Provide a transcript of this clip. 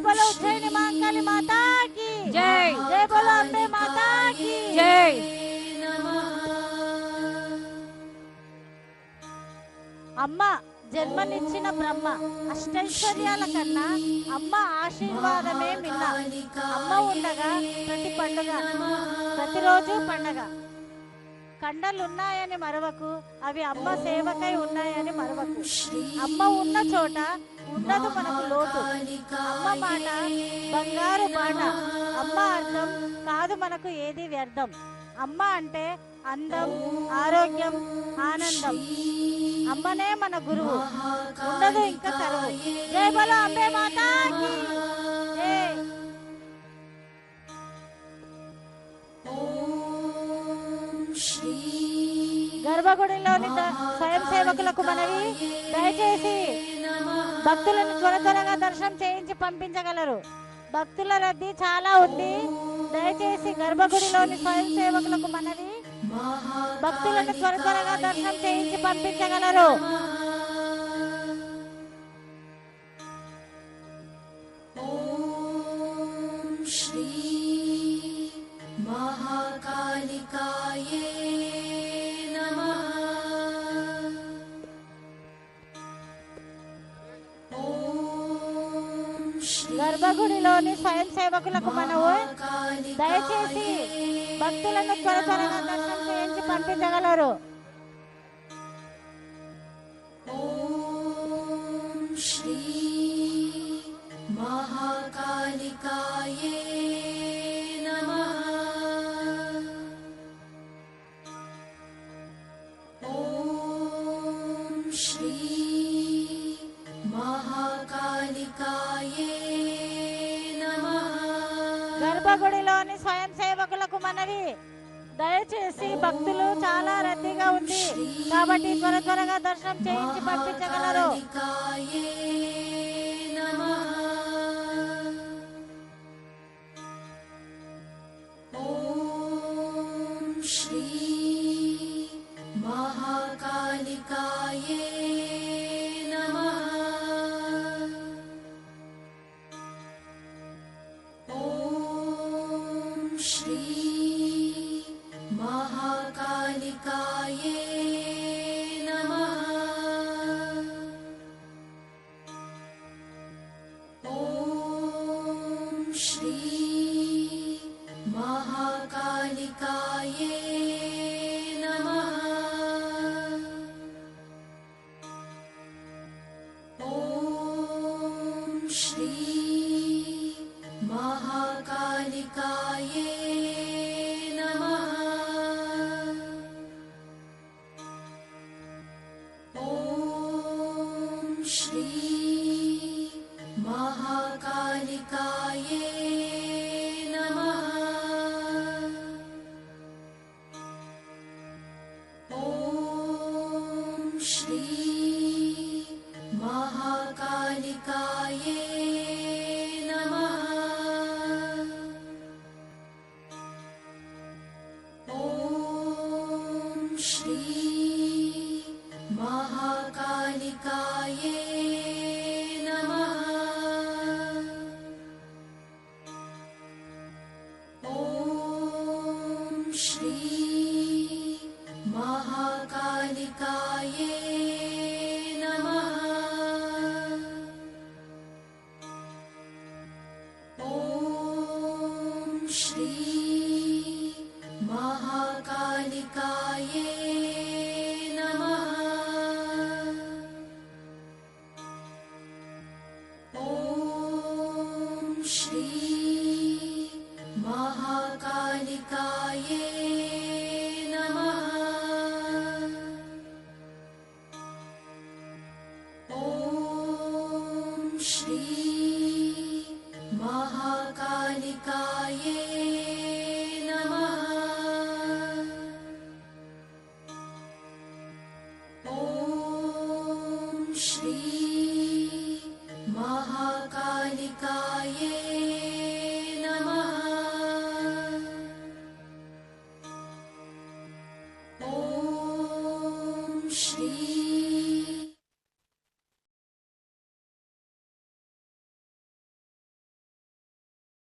बोलो उज्जैनी महाकाली माता की जय। जय बोलो अम्बे माता की जय। అమ్మ జన్మనిచ్చిన బ్రహ్మ అష్టైశ్వర్యాల కన్నా అమ్మ ఆశీర్వాదమే మిన్న. అమ్మ ఉండగా ప్రతి పండుగ ప్రతిరోజు పండగ. కండలున్నాయని మరవకు, అవి అమ్మ సేవకై ఉన్నాయని మరవకు. అమ్మ ఉన్న చోట ఉండదు మనకు లోటు. అమ్మ మాట బంగారు బాట. అమ్మ అర్థం కాదు మనకు ఏది వ్యర్థం. అమ్మ అంటే అందం, ఆరోగ్యం, ఆనందం. అమ్మనే మన గురువు, ఉండదు ఇంకా కరువు. జై బలో అంబే మాతాకి జై. గర్భగుడిలోని స్వయం సేవకులకు మనవి, దయచేసి భక్తులను త్వరగా దర్శనం చేయించి పంపించగలరు. భక్తుల రద్దీ చాలా ఉంది. దయచేసి గర్భగుడిలోని స్వయం సేవకులకు మనవి, భక్తులను త్వరగా దర్శనం చేయించి పంపించగలరు. శ్రీ మహాకాళికాయే నమః. గర్భగుడిలోని స్వయం సేవకులకు మనవు, దయచేసి భక్తులను త్వరగా దర్శనం చేయించి పంపించగలరు. శ్రీ మహాకాళికాయే నమః. శ్రీ మహాకాళికాయే నమః. గర్భగుడిలోని స్వయం సేవకులకు మనవి, దయచేసి భక్తులు చాలా రద్దీగా ఉంది కాబట్టి త్వరగా దర్శనం చేయించి పంపించగలరు. శ్రీ మహాకాళికాయే నమః. శ్రీ మహాకాళికాయే నమః. శ్రీ మహాకాళికాయే నమః. శ్రీ మహాకాళికాయే నమః. శ్రీ మహాకాళికాయే నమః. శ్రీ మహాకాళికాయే నమః. శ్రీ మహాకాళికాయే నమః. శ్రీ మహాకాళికాయే నమః. శ్రీ మహాకాళికాయే నమః. శ్రీ మహాకాళికాయే నమః. శ్రీ మహాకాళికాయే